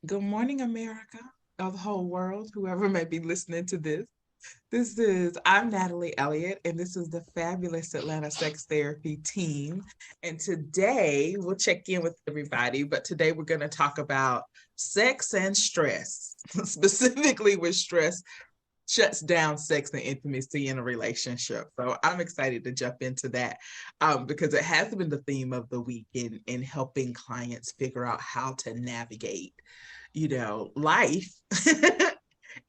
Good morning, America, of the whole world, whoever may be listening to this. I'm Natalie Elliott, and this is the fabulous Atlanta Sex Therapy team. And today we'll check in with everybody, but today we're going to talk about sex and stress, specifically with stress shuts down sex and intimacy in a relationship. So I'm excited to jump into that because it has been the theme of the week in helping clients figure out how to navigate, life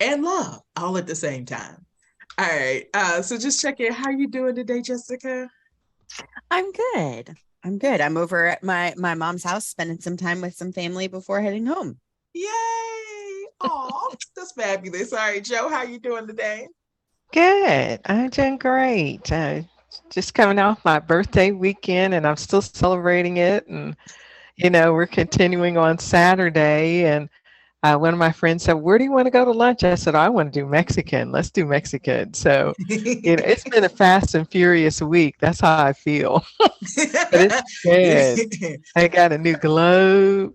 and love all at the same time. All right. So just check in. How you doing today, Jessica? I'm good. I'm good. I'm over at my mom's house spending some time with some family before heading home. Yay! Oh, that's fabulous. All right, Joe, how you doing today? Good. I'm doing great. Just coming off my birthday weekend and I'm still celebrating it. And, we're continuing on Saturday. And one of my friends said, "Where do you want to go to lunch?" I said, "I want to do Mexican. Let's do Mexican." So, it's been a fast and furious week. That's how I feel. But it's good. I got a new globe.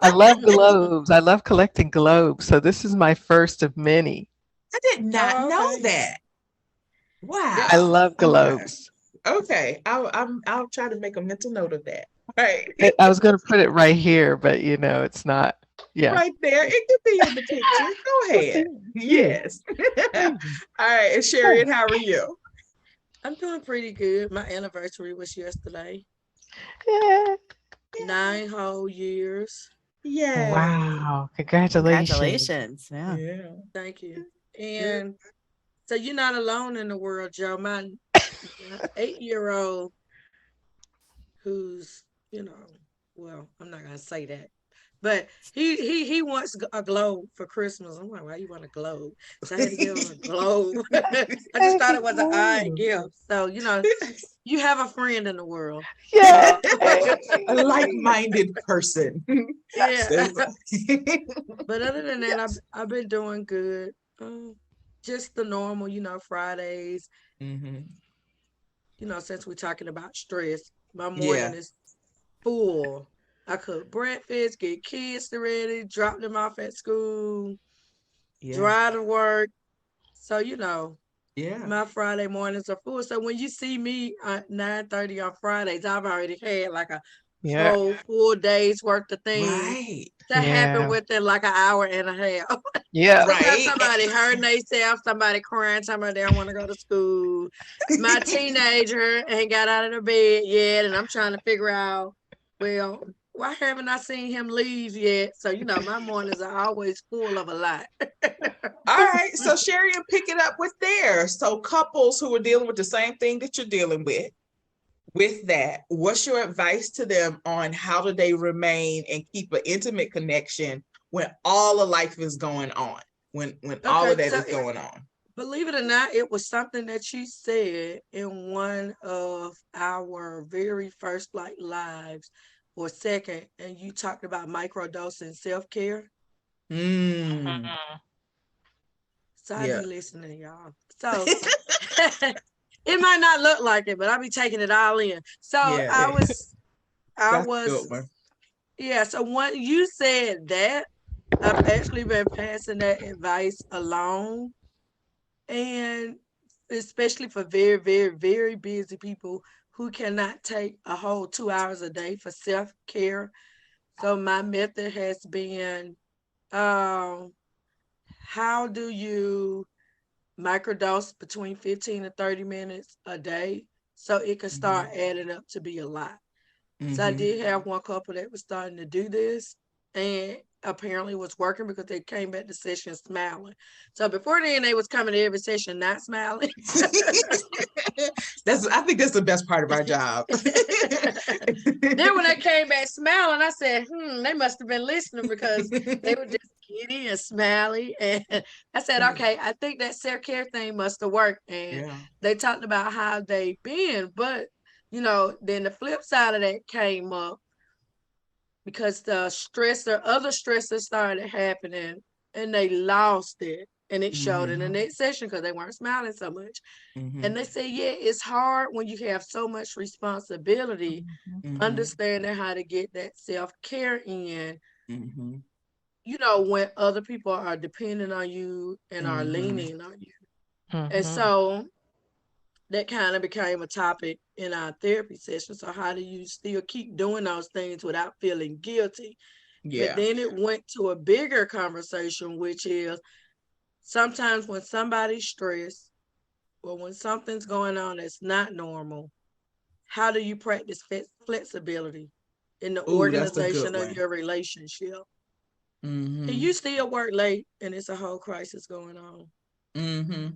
I love globes. I love collecting globes. So, this is my first of many. I did not Oh, know okay. that. Yeah. I Wow. love Okay. globes. Okay. I'll try to make a mental note of that. Right. I was going to put it right here, but it's not. Yeah. Right there. It could be in the picture. Go ahead. Yeah. Yes. All Yeah. right. And Sherry, and how are you? I'm doing pretty good. My anniversary was yesterday. Yeah. 9 whole years. Yay. Wow. Congratulations. Congratulations. Yeah. Yeah. Thank you. Good. And so you're not alone in the world, Joe. My 8-year-old who's, you know, well, I'm not gonna say that. But he wants a globe for Christmas. I'm like, why you want a globe? So I had to give him a globe. I just thought it was an odd gift. So, you have a friend in the world. Yay. A like-minded person. Yeah. That's- But other than that, I've been doing good. Just the normal, Fridays. Mhm. Since we're talking about stress, my morning Yeah. is full. I cook breakfast, get kids ready, drop them off at school, Yeah. drive to work. So Yeah. my Friday mornings are full. So when you see me at 9:30 on Fridays, I've already had like a Yeah. whole full day's worth of things Right. that happen Yeah. within like an hour and a half. Yeah. Sometimes Right. somebody hurting themselves, somebody crying, somebody they don't want to go to school. My teenager ain't got out of the bed yet, and I'm trying to figure out, well, why haven't I seen him leave yet? So, my mornings are always full of a lot. All right. So Sherry and pick it up with there. So couples who are dealing with the same thing that you're dealing with that, what's your advice to them on how do they remain and keep an intimate connection when all of life is going on? When all of Okay, that so is going on. believe it or not, it was something that you said in one of our very first like lives or second, and you talked about microdosing self-care. Mm. Mhm. So I Yeah. be listening, y'all. So it might not look like it, but I be taking it all in. So Yeah. I That's a good was, one. yeah. So when you said that, I've actually been passing that advice along, and especially for very, very, very busy people who cannot take a whole 2 hours a day for self care. So my method has been, um, how do you microdose between 15 to 30 minutes a day so it can start Mm-hmm. adding up to be a lot. So I Mm-hmm. did have one couple that was starting to do this and apparently was working because they came back to session smiling. So before then they was coming to every session not smiling. That's I think that's the best part of our job. Then when they came back smiling, I said, they must have been listening because they were just giddy and smiley. And I said, okay, I think that self-care thing must have worked. And Yeah. they talked about how they been, but then the flip side of that came up because other stressors started happening and they lost it. And it showed in the Mm-hmm. next session because they weren't smiling so much. Mm-hmm. And they say, yeah, it's hard when you have so much responsibility, Mhm. Mm-hmm. understanding how to get that self care in Mm-hmm. when other people are depending on you and are Mm-hmm. leaning on you. And Mhm. so that kind of became a topic in our therapy session. So how do you still keep doing those things without feeling guilty? But Yeah. then it went to a bigger conversation, which is sometimes when somebody's stressed or when something's going on that's not normal, how do you practice flexibility in the Ooh, that's a good organization of one. your relationship? Can Mm-hmm. you still work late and it's a whole crisis going on? Mm-hmm.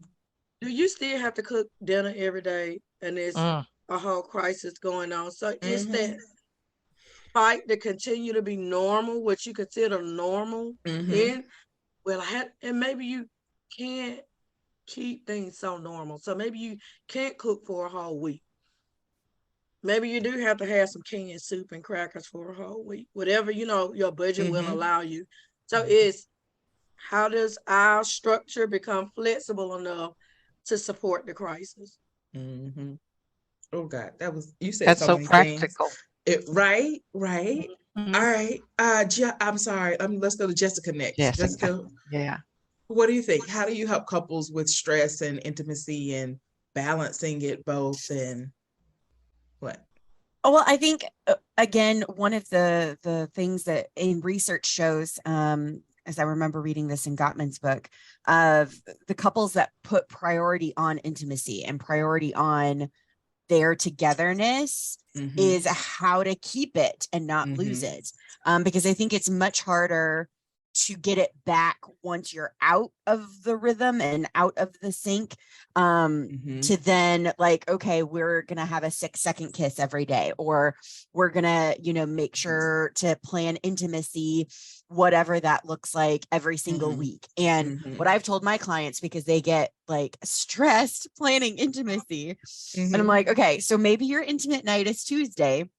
Do you still have to cook dinner every day and it's Mm. a whole crisis going on? So it's Mm-hmm. that fight to continue to be normal, what you consider normal. Mm-hmm. And and maybe you can't keep things so normal. So maybe you can't cook for a whole week. Maybe you do have to have some canned soup and crackers for a whole week, whatever your budget will Mm-hmm. allow you. So it's how does our structure become flexible enough to support the crisis? Mm-hmm. Oh God, that was you said That's so so many things. practical. Right, right. Mhm. All right. I'm sorry. Let's go to Jessica next. Jessica. Jessica, Yeah. what do you think? How do you help couples with stress and intimacy and balancing it both and what? Oh, well, I think again, one of the things that in research shows, as I remember reading this in Gottman's book, of the couples that put priority on intimacy and priority on their togetherness Mm-hmm. is how to keep it and not lose Mm-hmm. it. Because I think it's much harder to get it back once you're out of the rhythm and out of the sync, Mm-hmm. to then like, okay, we're gonna have a 6-second kiss every day, or we're gonna make sure to plan intimacy, whatever that looks like, every single Mm-hmm. week. And Mm-hmm. what I've told my clients, because they get like stressed planning intimacy, and I'm Mm-hmm. like, okay, so maybe your intimate night is Tuesday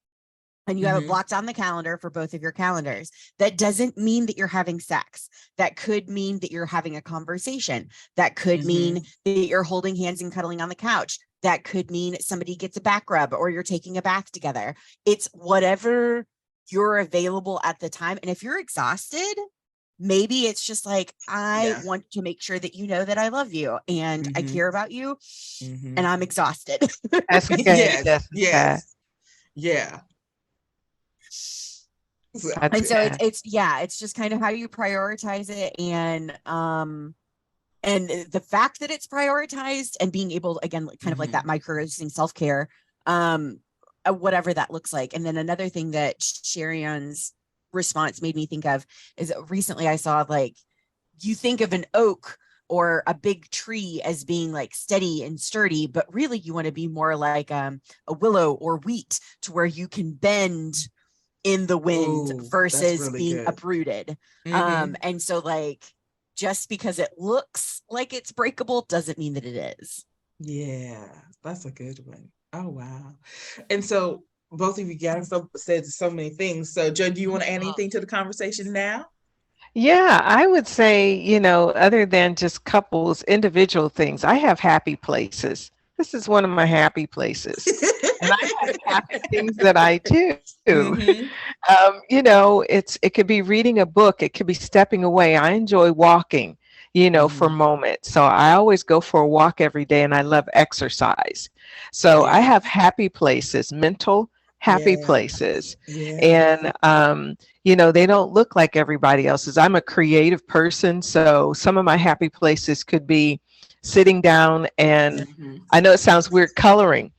and you have it Mm-hmm. blocked on the calendar for both of your calendars. That doesn't mean that you're having sex. That could mean that you're having a conversation. That could Mm-hmm. mean that you're holding hands and cuddling on the couch. That could mean somebody gets a back rub or you're taking a bath together. It's whatever you're available at the time. And if you're exhausted, maybe it's just like, I Yeah. want to make sure that you know that I love you and I Mm-hmm. care about you Mm-hmm. and I'm exhausted. That's good, Yes. Jessica. Yes. Yeah. That's And so good. it's just kind of how you prioritize it, and the fact that it's prioritized and being able, again, like, kind of like Mm-hmm. that micro self-care, whatever that looks like. And then another thing that Sherion's response made me think of is recently I saw, like, you think of an oak or a big tree as being like steady and sturdy, but really you want to be more like a willow or wheat, to where you can bend in the wind Oh, that's versus really being good. uprooted. Mm-hmm. And so, like, just because it looks like it's breakable doesn't mean that it is. Yeah, that's a good one. Oh wow. And so both of you guys said so many things. So Joe, do you want to add anything to the conversation now? Yeah, I would say, other than just couples, individual things, I have happy places. This is one of my happy places. And I have happy things that I do. Mm-hmm. It could be reading a book, it could be stepping away. I enjoy walking, for Mm-hmm. moments. So I always go for a walk every day and I love exercise. So I Yeah. have happy places, mental happy Yeah. places. Yeah. And they don't look like everybody else's. I'm a creative person, so some of my happy places could be sitting down and Mm-hmm. I know it sounds weird, coloring,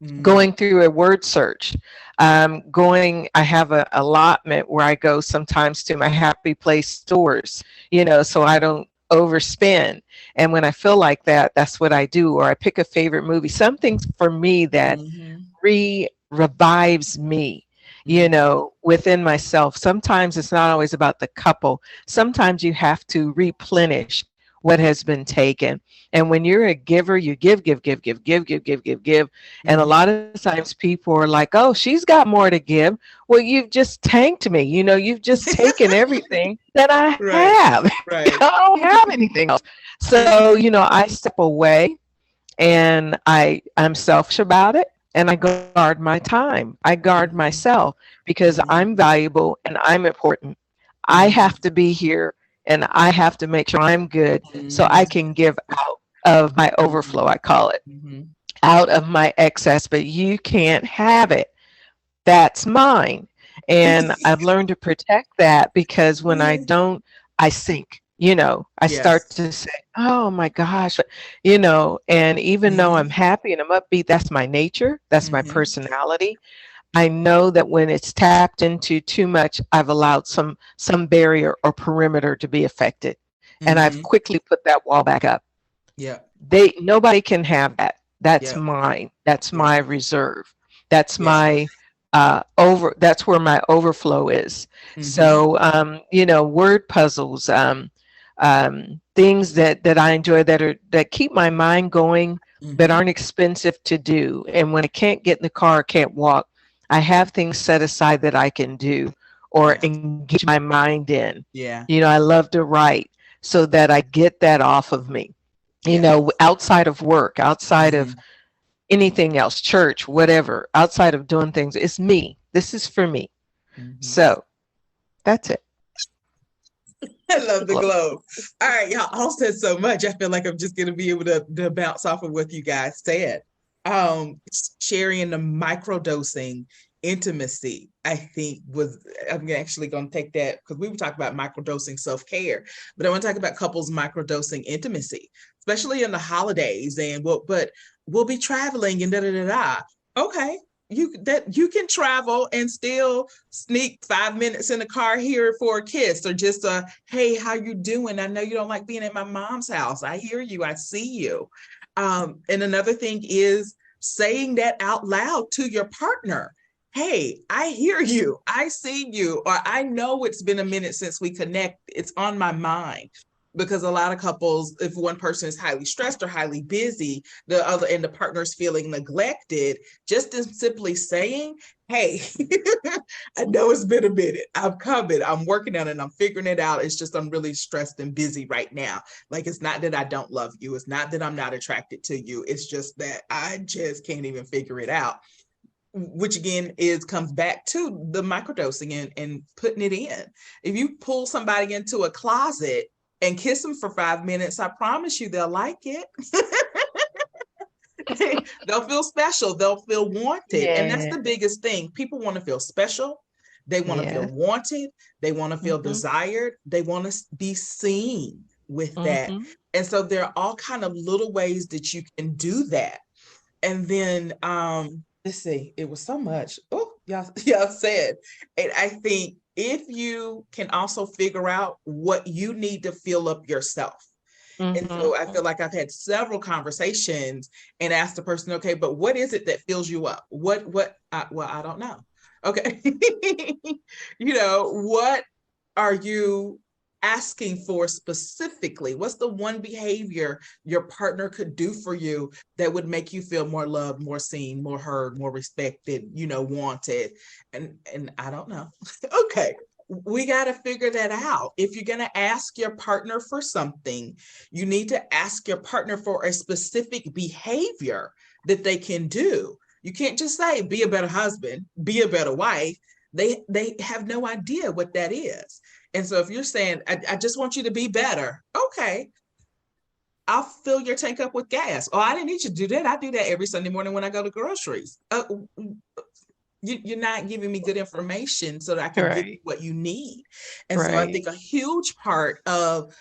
Mm-hmm. going through a word search, I have a allotment where I go sometimes to my happy place stores, so I don't overspend. And when I feel like that, that's what I do. Or I pick a favorite movie, something for me that Mm-hmm. revives me, Mm-hmm. within myself. Sometimes it's not always about the couple. Sometimes you have to replenish what has been taken. And when you're a giver, you give, give, give, give, give, give, give, give, give. And a Mm-hmm. lot of times people are like, oh, she's got more to give. Well, you've just tanked me. You've just taken everything that I Right. have. Right. I don't have anything else. So, I step away and I'm selfish about it and I guard my time. I guard Mm-hmm. myself because Mm-hmm. I'm valuable and I'm important. I have to be here and I have to make sure I'm good so I Mhm. can give out of my overflow, Mhm. I call it, Mhm. out of my excess, but you can't have it. That's mine. And I've learned to protect that because when I don't, I sink. I start Yes. to say, oh my gosh, and even though I'm Mhm. happy and I'm upbeat, that's my nature, that's my Mhm. personality. I know that when it's tapped into too much, I've allowed some barrier or perimeter to be affected. And I've Mhm. quickly put that wall back up. Yep. Nobody can have that. That's Yep. mine. That's Yep. my reserve. That's Yep. my that's where my overflow is. Mhm. So word puzzles, things that I enjoy that keep my mind going, but Mhm. aren't expensive to do. And when I can't get in the car, can't walk, I have things set aside that I can do or Yeah. engage my mind in. Yeah. I love to write so that I get that off of me, Yeah. outside of work, outside of Mhm. anything else, church, whatever, outside of doing things. It's me. This is for me. Mhm. So that's it. I The love the globe. glow. All right, y'all all said so much. I feel like I'm just gonna be able to bounce off of what you guys said. Sharing the microdosing intimacy, I think was I'm actually gonna take that because we were talking about microdosing self-care, but I want to talk about couples microdosing intimacy, especially in the holidays and what but we'll be traveling and da da da da. Okay, you can travel and still sneak 5 minutes in the car here for a kiss or just a hey, how you doing? I know you don't like being at my mom's house. I hear you. I see you. And another thing is saying that out loud to your partner. Hey, I hear you. I see you. Or I know it's been a minute since we connect. It's on my mind. Because a lot of couples, if one person is highly stressed or highly busy, the other and the partner's feeling neglected, just in simply saying, hey, I know it's been a minute. I'm coming. I'm working on it. I'm figuring it out. It's just I'm really stressed and busy right now. Like it's not that I don't love you. It's not that I'm not attracted to you. It's just that I just can't even figure it out. Which again is comes back to the microdosing and putting it in. If you pull somebody into a closet and kiss them for 5 minutes, I promise you they'll like it. They'll feel special. They'll feel wanted. And that's Yeah. the biggest thing. People want to feel special. They want to feel Yeah. wanted. They want to feel Mhm. desired. They want to be seen with that. Mhm. And so there are all kind of little ways that you can do that. And then let's see, it was so much. Oh, y'all said. And I think if you can also figure out what you need to fill up yourself, and Mhm. so I feel like I've had several conversations and asked the person, okay, but what is it that fills you up? Well, I don't know. Okay. What are you asking for specifically? What's the one behavior your partner could do for you that would make you feel more loved, more seen, more heard, more respected, wanted? And I don't know. Okay. We got to figure that out. If you're going to ask your partner for something, you need to ask your partner for a specific behavior that they can do. You can't just say, be a better husband, be a better wife. They have no idea what that is. And so if you're saying, I just want you to be better, okay, I'll fill your tank up with gas. Oh, I didn't need you to do that. I do that every Sunday morning when I go to groceries. You're not giving me good information so that I can give you Right. what you need. And so I Right. think a huge part of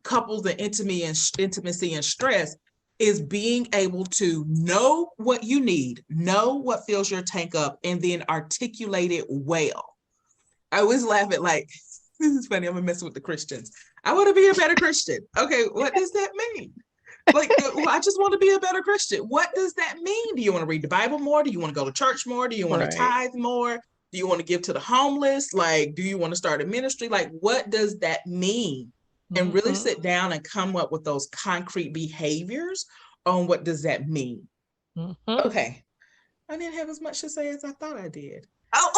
couples and intimacy and stress is being able to know what you need, know what fills your tank up, and then articulate it well. I always laugh at like, this is funny. I'm gonna mess with the Christians. I want to be a better Christian. Okay, what does that mean? Like, well, I just want to be a better Christian. What does that mean? Do you want to read the Bible more? Do you want to go to church more? Do you want to Right. tithe more? Do you want to give to the homeless? Like, do you want to start a ministry? Like, what does that mean? And really Mhm. sit down and come up with those concrete behaviors on what does that mean. Mhm. Okay. I didn't have as much to say as I thought I did.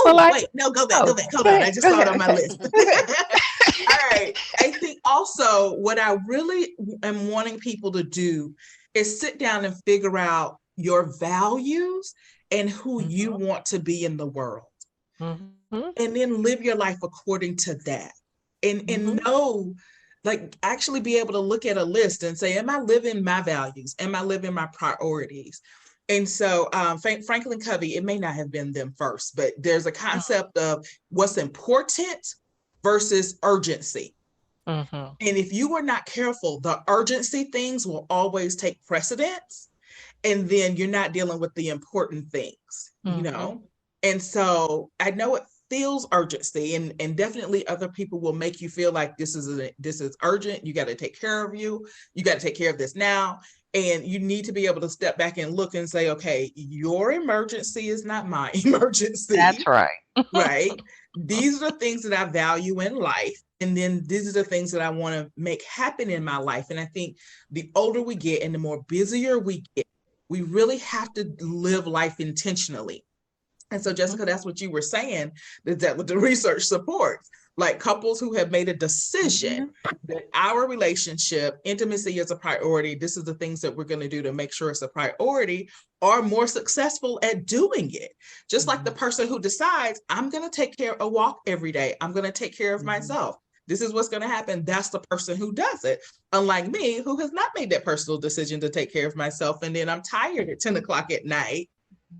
Well, I Wait, no, go back, oh, go back. Hold go on. ahead. I just Go saw it ahead. on my Okay. list. Go ahead. All right. I think also what I really am wanting people to do is sit down and figure out your values and who you Mhm. want to be in the world. Mm-hmm. and then live your life according to that. And Mm-hmm. know, like, actually be able to look at a list and say, am I living my values? Am I living my priorities? And so Franklin Covey, it may not have been them first, but there's a concept of what's important versus urgency. Mm-hmm. And if you are not careful, the urgency things will always take precedence. And then you're not dealing with the important things, you Mm-hmm. know? And so I know it feels urgency, and definitely other people will make you feel like this is urgent. You got to take care of you. You got to take care of this now. And you need to be able to step back and look and say, okay, your emergency is not my emergency, That's right. right? These are the things that I value in life. And then these are the things that I want to make happen in my life. And I think the older we get and the more busier we get, we really have to live life intentionally. And so, Jessica, that's what you were saying, that what the research supports. Like couples who have made a decision that our relationship, intimacy is a priority, this is the things that we're going to do to make sure it's a priority, are more successful at doing it. Just like the person who decides, I'm going to take care of a walk every day, I'm going to take care of myself. This is what's going to happen. That's the person who does it. Unlike me, who has not made that personal decision to take care of myself. And then I'm tired at 10 o'clock at night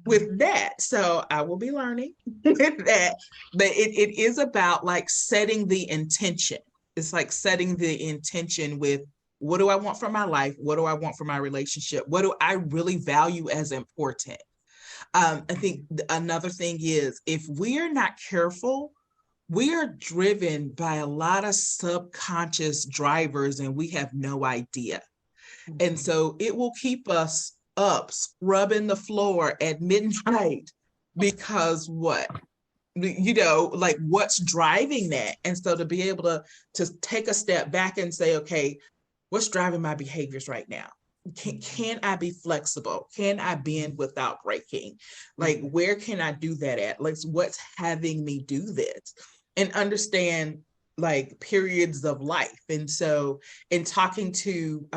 with that. So I will be learning with that. But it is about like setting the intention. It's like setting the intention with, what do I want for my life? What do I want for my relationship? What do I really value as important? I think another thing is, if we are not careful, we are driven by a lot of subconscious drivers and we have no idea. And so it will keep us up, scrubbing the floor at midnight because what? You know, like what's driving that? And so to be able to take a step back and say, okay, what's driving my behaviors right now? Can I be flexible? Can I bend without breaking? Like, where can I do that at? Like, what's having me do this? And understand like periods of life. And so in talking to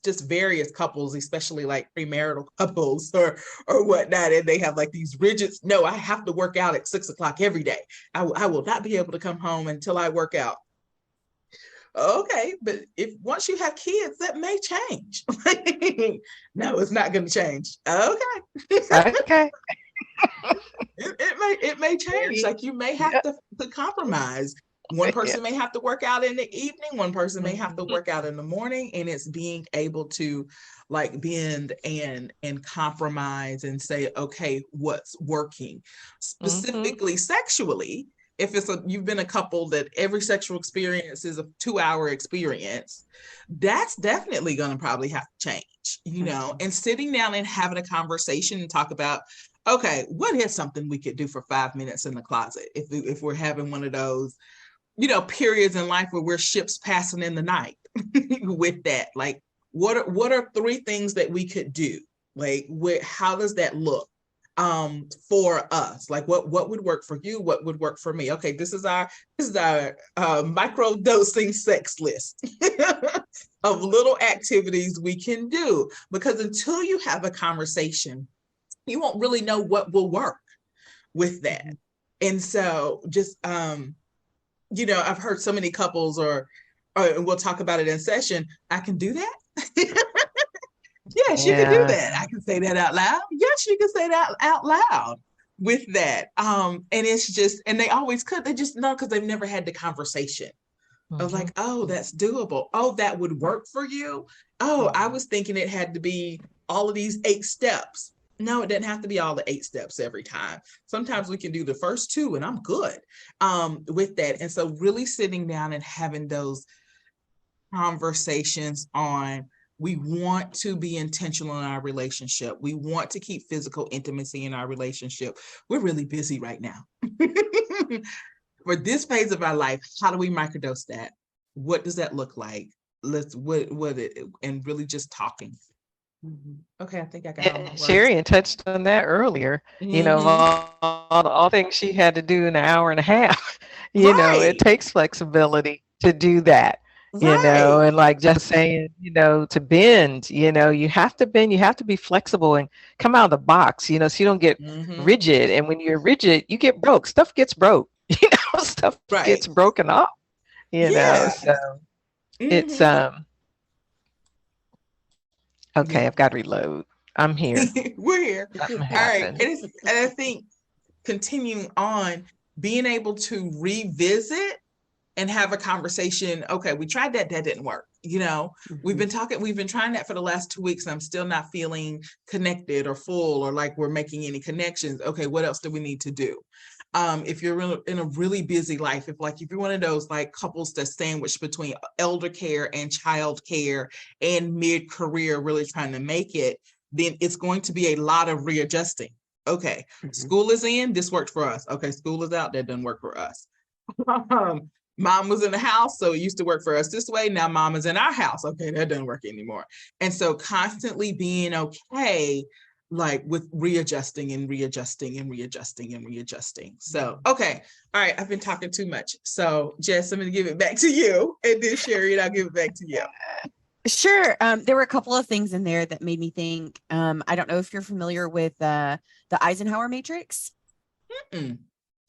just various couples, especially like premarital couples or whatnot, and they have like these rigid, no, I have to work out at 6 o'clock every day. I will not be able to come home until I work out. Okay, but if once you have kids, that may change. No, it's not going to change. Okay. Okay. It may change. Like you may have Yep. to compromise. One Yeah. person may have to work out in the evening, one person may have to Mhm. work out in the morning, and it's being able to like bend and compromise and say, okay, what's working? Mhm. Specifically sexually, if you've been a couple that every sexual experience is a 2-hour experience, that's definitely going to probably have to change, you know, and sitting down and having a conversation and talk about, okay, what is something we could do for 5 minutes in the closet if we're having one of those, you know, periods in life where we're ships passing in the night with that. Like, what are 3 things that we could do? Like, how does that look for us? Like, what would work for you? What would work for me? Okay, this is our micro dosing sex list of little activities we can do. Because until you have a conversation, you won't really know what will work with that. And so just you know, I've heard so many couples and we'll talk about it in session. I can do that. Yes, you can do Yeah. that. I can say that out loud. Yes, you can say that out loud with that. And it's just, and they always could. They just know because they've never had the conversation of like, Mhm. oh, that's doable. Oh, that would work for you. Oh, I was thinking it had to be all of these 8 steps. No, it doesn't have to be all the 8 steps every time. Sometimes we can do the first 2 and I'm good with that. And so really sitting down and having those conversations on, we want to be intentional in our relationship. We want to keep physical intimacy in our relationship. We're really busy right now. For this phase of our life, how do we microdose that? What does that look like? Let's what it, and really just talking. Okay, I think I got all my Yeah, words. Sherry touched on that earlier. You know, Mm-hmm. all things she had to do in an hour and a half. You know, it Right. takes flexibility to do that. Right. and like just saying, to bend, you have to bend, you have to be flexible and come out of the box, so you don't get Mm-hmm. rigid. And when you're rigid, you get broke. Stuff gets broke, stuff Right. gets broken off, Yeah. so it's, Mm-hmm. okay, Yeah. I've got to reload. I'm here. We're here. Something All right. happened. And I think continuing on, being able to revisit and have a conversation. Okay, we tried that, that didn't work. We've been trying that for the last 2 weeks, and I'm still not feeling connected or full or like we're making any connections. Okay, what else do we need to do? If you're in a really busy life, if you're one of those like couples that's sandwiched between elder care and child care and mid-career, really trying to make it, then it's going to be a lot of readjusting. Okay, school is in, this worked for us. Okay, school is out, that doesn't work for us. Mom was in the house, so it used to work for us this way. Now mom is in our house. Okay, that doesn't work anymore. And so constantly being okay, like with readjusting and readjusting and readjusting and readjusting. So, okay. All right. I've been talking too much. So Jess, I'm going to give it back to you. And then Sherry, I'll give it back to you. Sure. There were a couple of things in there that made me think. I don't know if you're familiar with the Eisenhower matrix. I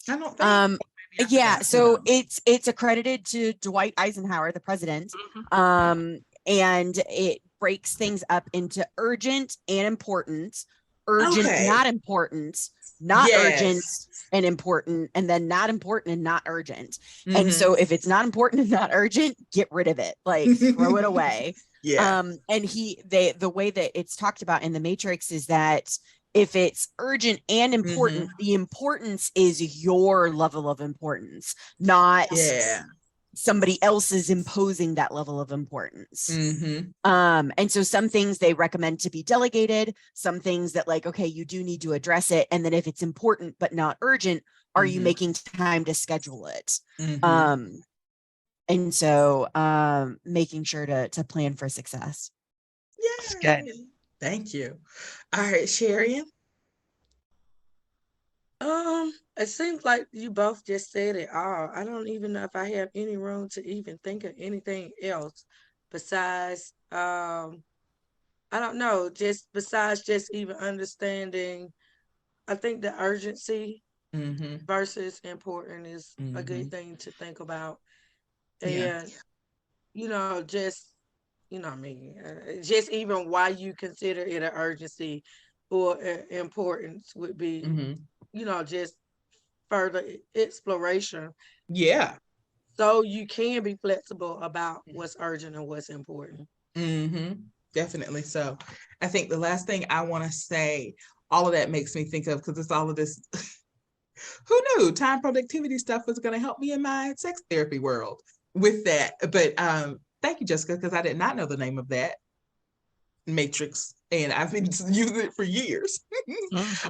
don't think. Yeah, so it's accredited to Dwight Eisenhower, the president. And it breaks things up into urgent and important, urgent, Okay. not important, not urgent Yes. and important, and then not important and not urgent. And so if it's not important and not urgent, get rid of it, like throw it away. Yeah. And the way that it's talked about in the matrix is that if it's urgent and important, the importance is your level of importance, not somebody else's imposing that level of importance. And so some things they recommend to be delegated, some things that like, okay, you do need to address it. And then if it's important but not urgent, are you making time to schedule it? And so making sure to plan for success. Yeah. Thank you. All right, Sherry. It seems like you both just said it all. I don't even know if I have any room to even think of anything else besides I don't know, just besides just even understanding. I think the urgency versus important is a good thing to think about. And just I mean, just even why you consider it an urgency or importance would be, just further exploration. Yeah. So you can be flexible about what's urgent and what's important. Definitely. So I think the last thing I want to say, all of that makes me think of, because it's all of this, who knew time productivity stuff was going to help me in my sex therapy world with that. But thank you, Jessica, because I did not know the name of that matrix, and I've been using it for years.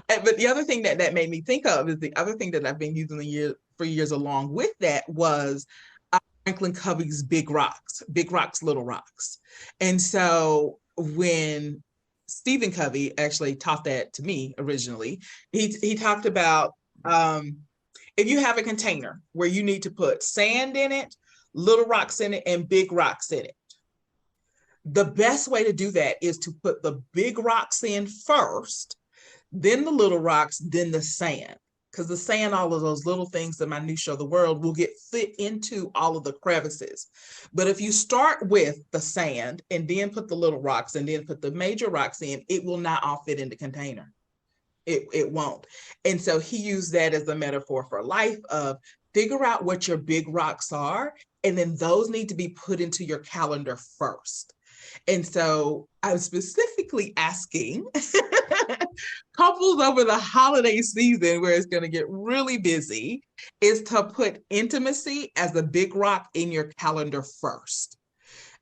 But the other thing that made me think of is the other thing that I've been using for years along with that was Franklin Covey's Big Rocks, Little Rocks. And so when Stephen Covey actually taught that to me originally, he talked about if you have a container where you need to put sand in it, little rocks in it, and big rocks in it, the best way to do that is to put the big rocks in first, then the little rocks, then the sand. Because the sand, all of those little things, the minutia of the world, will get fit into all of the crevices. But if you start with the sand and then put the little rocks and then put the major rocks in, it will not all fit in the container. It won't. And so he used that as a metaphor for life of figure out what your big rocks are, and then those need to be put into your calendar first. And so I'm specifically asking couples over the holiday season where it's going to get really busy is to put intimacy as a big rock in your calendar first.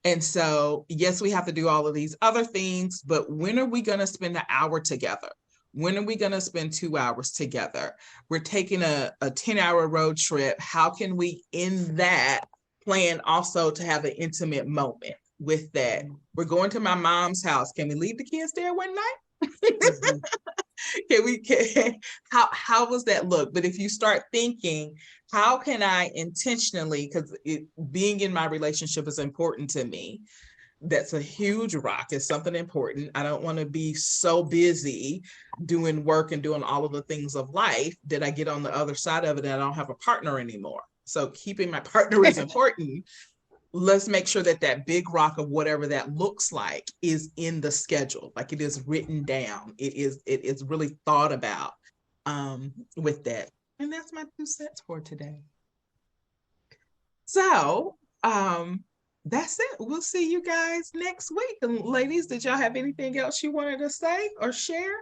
And so, yes, we have to do all of these other things, but when are we going to spend an hour together? When are we going to spend 2 hours together? We're taking a 10-hour road trip. How can we, in that, plan also to have an intimate moment with that? We're going to my mom's house. Can we leave the kids there one night? how was that look? But if you start thinking, how can I intentionally, because being in my relationship is important to me. That's a huge rock. It's something important. I don't want to be so busy doing work and doing all of the things of life that I get on the other side of it and I don't have a partner anymore. So keeping my partner is important. Let's make sure that that big rock of whatever that looks like is in the schedule, like it is written down. It is really thought about with that. And that's my 2 cents for today. So that's it. We'll see you guys next week. And ladies, did y'all have anything else you wanted to say or share?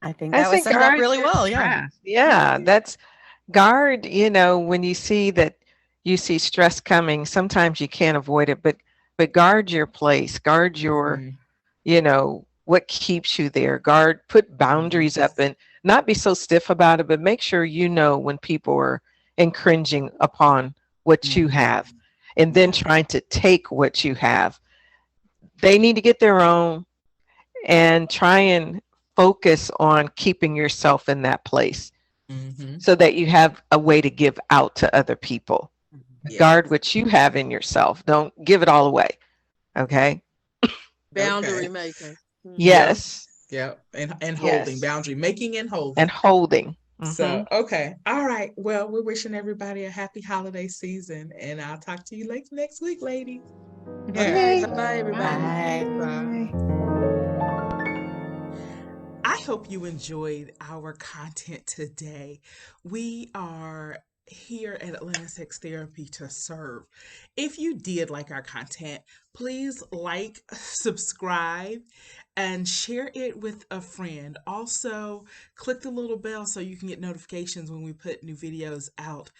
I think I that was think summed up guard really your well. Yeah. stress. Yeah, that's guard, when you see stress coming, sometimes you can't avoid it, but guard your place, guard your, Mm-hmm. what keeps you there. Guard, put boundaries up Yes. and not be so stiff about it, but make sure when people are encroaching upon what you Mm-hmm. have and then Yeah. trying to take what you have. They need to get their own and try and focus on keeping yourself in that place Mm-hmm. so that you have a way to give out to other people. Guard Yes. what you have in yourself. Don't give it all away. Okay. Okay. Boundary making. Yep. Yes. Yep. And holding Yes. boundary, making and And holding. holding. So, okay. All right. Well, we're wishing everybody a happy holiday season, and I'll talk to you next week, ladies. All right. Okay, Okay. bye bye, everybody. Bye. Bye. Bye. I hope you enjoyed our content today. We are here at Atlanta Sex Therapy to serve. If you did like our content, please like, subscribe, and share it with a friend. Also, click the little bell so you can get notifications when we put new videos out.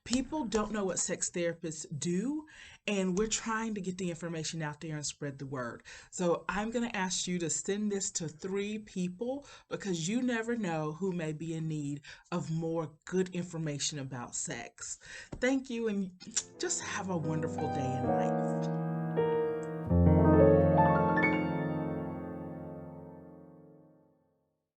People don't know what sex therapists do, and we're trying to get the information out there and spread the word. So I'm going to ask you to send this to 3 people because you never know who may be in need of more good information about sex. Thank you, and just have a wonderful day in life.